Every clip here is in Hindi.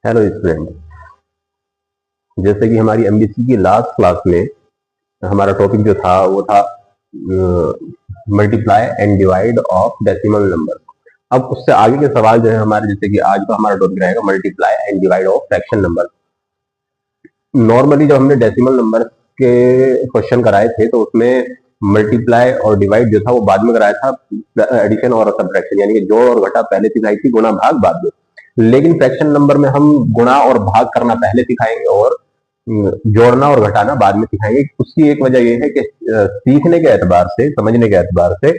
हेलो स्टूडेंट, जैसे कि हमारी एमबीसी की लास्ट क्लास में हमारा टॉपिक जो था वो था multiply and divide of decimal number. अब उससे आगे के सवाल जो है हमारे, जैसे कि आज का हमारा टॉपिक रहेगा multiply and divide of fraction number. Normally जब हमने डेसिमल नंबर के क्वेश्चन कराए थे तो उसमें मल्टीप्लाई और डिवाइड जो था वो बाद में कराया था, एडिशन और सब्ट्रैक्शन यानी कि जोड़ और घटा पहले सिखाई थी, गुणा भाग बाद में। लेकिन फ्रैक्शन नंबर में हम गुणा और भाग करना पहले सिखाएंगे और जोड़ना और घटाना बाद में सिखाएंगे। उसकी एक वजह यह है कि सीखने के एतबार से, समझने के एतबार से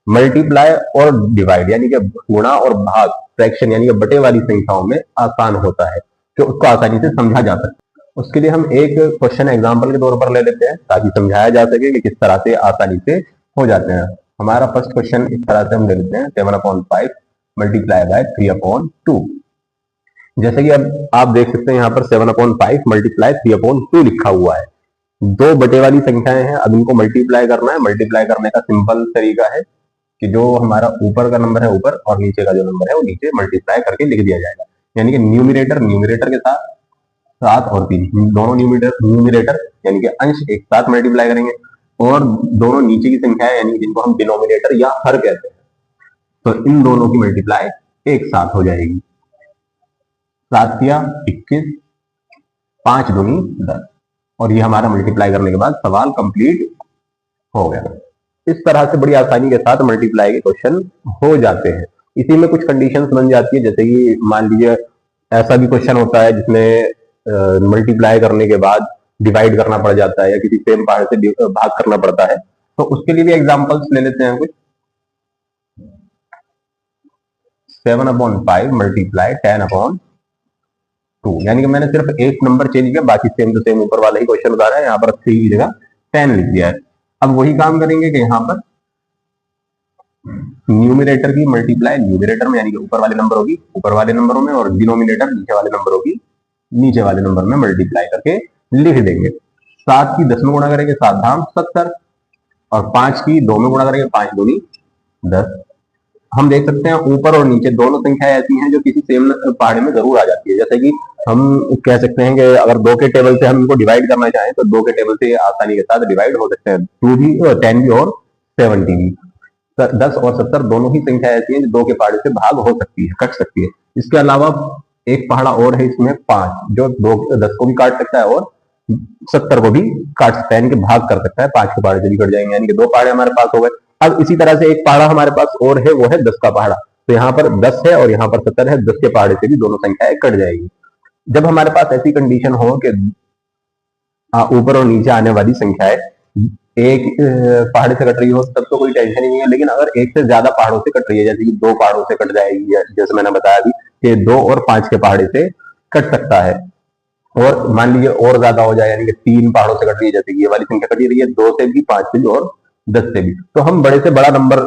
मल्टीप्लाई और डिवाइड यानी कि गुणा और भाग फ्रैक्शन यानी कि बटे वाली संख्याओं में आसान होता है, तो उसको आसानी से समझा जा सकता है। उसके लिए हम एक क्वेश्चन एग्जाम्पल के तौर पर ले लेते हैं ताकि समझाया जा सके कि किस तरह से आसानी से हो जाते हैं। हमारा फर्स्ट क्वेश्चन इस तरह से हम ले लेते हैं 7/5 मल्टीप्लाई बाय 3/2। जैसे कि अब आप देख सकते हैं यहाँ पर 7/5 मल्टीप्लाई 3/2 लिखा हुआ है। दो बटे वाली संख्याएं हैं, अब इनको मल्टीप्लाई करना है। मल्टीप्लाई करने का सिंपल तरीका है कि जो हमारा ऊपर का नंबर है ऊपर और नीचे का जो नंबर है वो नीचे मल्टीप्लाई करके लिख दिया जाएगा। यानी कि न्यूमिरेटर के साथ 7 और 3 दोनों न्यूमिरेटर यानी कि अंश एक साथ मल्टीप्लाई करेंगे, और दोनों नीचे की संख्या यानी कि जिनको हम डिनोमिनेटर या हर कहते हैं, तो इन दोनों की मल्टीप्लाई एक साथ हो जाएगी। 7 या 21, 5 दूनी 10, और ये हमारा मल्टीप्लाई करने के बाद सवाल कंप्लीट हो गया। इस तरह से बड़ी आसानी के साथ मल्टीप्लाई के क्वेश्चन हो जाते हैं। इसी में कुछ कंडीशंस बन जाती है, जैसे कि मान लीजिए ऐसा भी क्वेश्चन होता है जिसमें मल्टीप्लाई करने के बाद डिवाइड करना पड़ जाता है या किसी सेम पार्ट से भाग करना पड़ता है, तो उसके लिए भी एग्जांपल्स ले लेते हैं कुछ। 7/5 मल्टीप्लाई 10/2, यानी कि मैंने सिर्फ एक नंबर चेंज किया, बाकी सेम टू सेम ऊपर वाला ही क्वेश्चन बता रहा है। यहाँ पर 3 की जगह 10 लिख दिया है। अब वही काम करेंगे कि यहाँ पर न्यूमिनेटर की मल्टीप्लाई न्यूमिनेटर में यानी कि ऊपर वाले नंबर होगी ऊपर वाले नंबरों में, और डिनोमिनेटर नीचे वाले नंबर होगी नीचे वाले नंबर में मल्टीप्लाई करके लिख देंगे। 7 की 10 में गुणा करेंगे 7 धाम 70, और 5 की 2 में गुणा करेंगे 5 दूनी 10। हम देख सकते हैं ऊपर और नीचे दोनों संख्याएं ऐसी हैं जो किसी सेम पहाड़े में जरूर आ जाती है। जैसे कि हम कह सकते हैं कि अगर 2 के टेबल से हम इनको डिवाइड करना चाहें तो 2 के टेबल से आसानी के साथ डिवाइड हो सकते हैं, 2 भी 10 भी और 70 भी। 10 और 70 दोनों ही संख्या ऐसी हैं जो 2 के पहाड़े से भाग हो सकती है, कट सकती है। इसके अलावा एक पहाड़ा और है इसमें 5, जो 10 को भी काट सकता है और 70 को भी काट सकता है, यानी कि भाग कर सकता है। 5 के पहाड़े से भी कट जाएंगे, यानी कि 2 पहाड़े हमारे पास हो गए। अब इसी तरह से एक पहाड़ा हमारे पास और है, वो है 10 का पहाड़ा। तो यहाँ पर 10 है और यहाँ पर 70 है, 10 के पहाड़े से भी दोनों संख्याएं कट जाएगी। जब हमारे पास ऐसी कंडीशन हो कि ऊपर और नीचे आने वाली संख्याएं एक पहाड़े से कट रही हो तब तो कोई टेंशन ही नहीं है। लेकिन अगर एक से ज्यादा पहाड़ों से कट रही है, जैसे कि 2 पहाड़ों से कट जाएगी, जैसे मैंने बताया अभी कि 2 और 5 के पहाड़े से कट सकता है, और मान लीजिए और ज्यादा हो जाए यानी कि 3 पहाड़ों से कट रही है, जैसे कि ये वाली संख्या कटी रही है 2 से भी, 5 से भी और 10 से भी, तो हम बड़े से बड़ा नंबर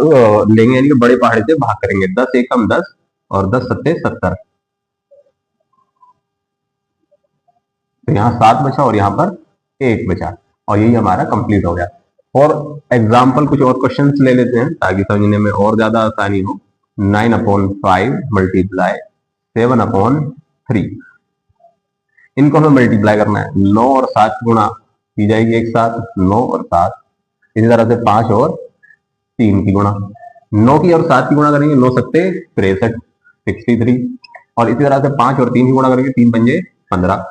लेंगे यानी कि बड़े पहाड़े से भाग करेंगे। 10 एकम 10 और 10 सत्ते 70, तो यहाँ 7 बचा और यहाँ पर 1 बचा, और यही हमारा कंप्लीट हो गया। और एग्जाम्पल कुछ और क्वेश्चंस ले लेते हैं ताकि समझने में और ज्यादा आसानी हो। 9/5 मल्टीप्लाई 7/3, इनको हमें मल्टीप्लाई करना है। 9 और 7 गुणा की जाएगी एक साथ, 9 और 7। इसी तरह से 5 और 3 की गुणा, 9 की और 7 की गुणा करेंगे 9 सत्ते 63 63, और इसी तरह से 5 और 3 की गुणा करेंगे 3 पंजे 15।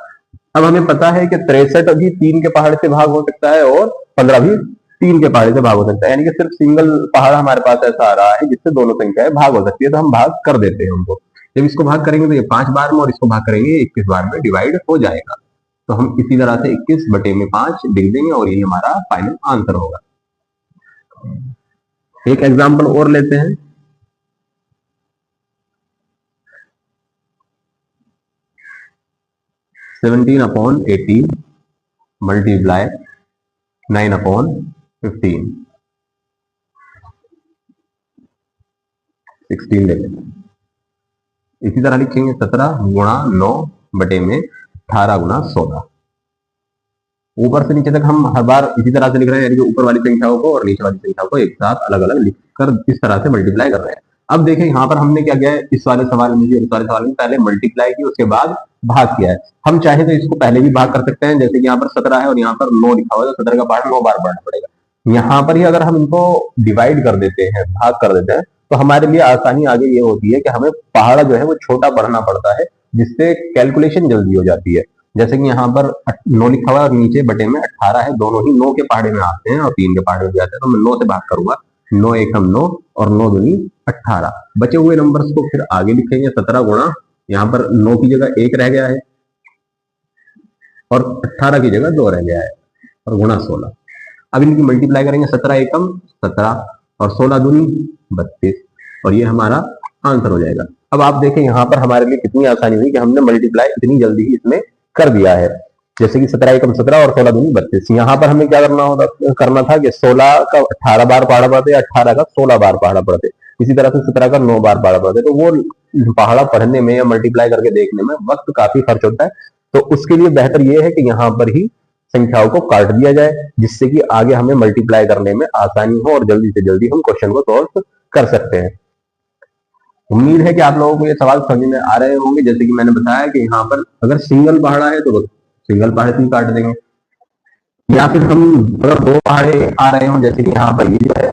अब हमें पता है कि 63 भी 3 के पहाड़ से भाग हो सकता है और 15 भी 3 के पहाड़ से भाग हो सकता है, यानी कि सिर्फ सिंगल पहाड़ हमारे पास ऐसा आ रहा है जिससे दोनों संख्याएं भाग हो सकती है, तो हम भाग कर देते हैं उनको। जब इसको भाग करेंगे तो ये 5 बार में और इसको भाग करेंगे 21 बार में डिवाइड हो जाएगा। तो हम इसी तरह से 21/5 लिख देंगे और ये हमारा फाइनल आंसर होगा। एक एग्जाम्पल और लेते हैं। 17/18 मल्टीप्लाई 9/15, 16 ले लेते हैं। इसी तरह लिखेंगे 17 गुणा 9 बटे में 18 गुणा 16। ऊपर से नीचे तक हम हर बार इसी तरह से लिख रहे हैं, यानी कि ऊपर वाली संख्याओं को और नीचे वाली संख्याओं को एक साथ अलग अलग लिखकर इस तरह से मल्टीप्लाई कर रहे हैं। अब देखें यहाँ पर हमने क्या किया है, इस वाले सवाल में इस वाले सवाल में पहले मल्टीप्लाई की, उसके बाद भाग किया है। हम चाहे तो इसको पहले भी भाग कर सकते हैं, जैसे कि यहाँ पर 17 है और यहाँ पर 9 लिखा हुआ है, तो 17 का पहाड़ा 9 बार पढ़ना पड़ेगा। यहाँ पर ही अगर हम इनको डिवाइड कर देते हैं, भाग कर देते हैं, तो हमारे लिए आसानी आगे ये होती है कि हमें पहाड़ा जो है वो छोटा पढ़ना पड़ता है, जिससे कैलकुलेशन जल्दी हो जाती है। जैसे कि यहाँ पर 9 लिखा हुआ है और नीचे बटे में 18 है, दोनों ही 9 के पहाड़े में आते हैं और 3 के पहाड़े में भी आते हैं, तो मैं 9 से भाग करूंगा, 9 एकम 9 और 9 दूनी 18। बचे हुए नंबर्स को फिर आगे लिखेंगे, 17 गुणा, यहाँ पर 9 की जगह 1 रह गया है और 18 की जगह 2 रह गया है, और गुणा 16। अब इनकी मल्टीप्लाई करेंगे, 17 एकम 17 और 16 दूनी 32, और ये हमारा आंसर हो जाएगा। अब आप देखें यहाँ पर हमारे लिए कितनी आसानी हुई कि हमने मल्टीप्लाई इतनी जल्दी ही इसमें कर दिया है। जैसे कि 17 एकम 17 और 16 दूनी 32। यहाँ पर हमें क्या करना था कि 16 का 18 बार पहाड़ा पड़ते, 18 का 16 बार पहाड़ा पड़ते, इसी तरह से 17 का 9 बार पहाड़ा पड़ते, तो वो पहाड़ा पढ़ने में या मल्टीप्लाई करके देखने में वक्त काफी खर्च होता है। तो उसके लिए बेहतर ये है कि यहाँ पर ही संख्याओं को काट दिया जाए, जिससे कि आगे हमें मल्टीप्लाई करने में आसानी हो और जल्दी से जल्दी हम क्वेश्चन को सॉल्व कर सकते हैं। उम्मीद है कि आप लोगों को ये सवाल समझ में आ रहे होंगे। जैसे कि मैंने बताया कि यहाँ पर अगर सिंगल पहाड़ा है तो सिंगल पहाड़े से ही काट देंगे, या फिर हम अगर 2 पहाड़े आ रहे हो, जैसे कि यहाँ पर ये जो है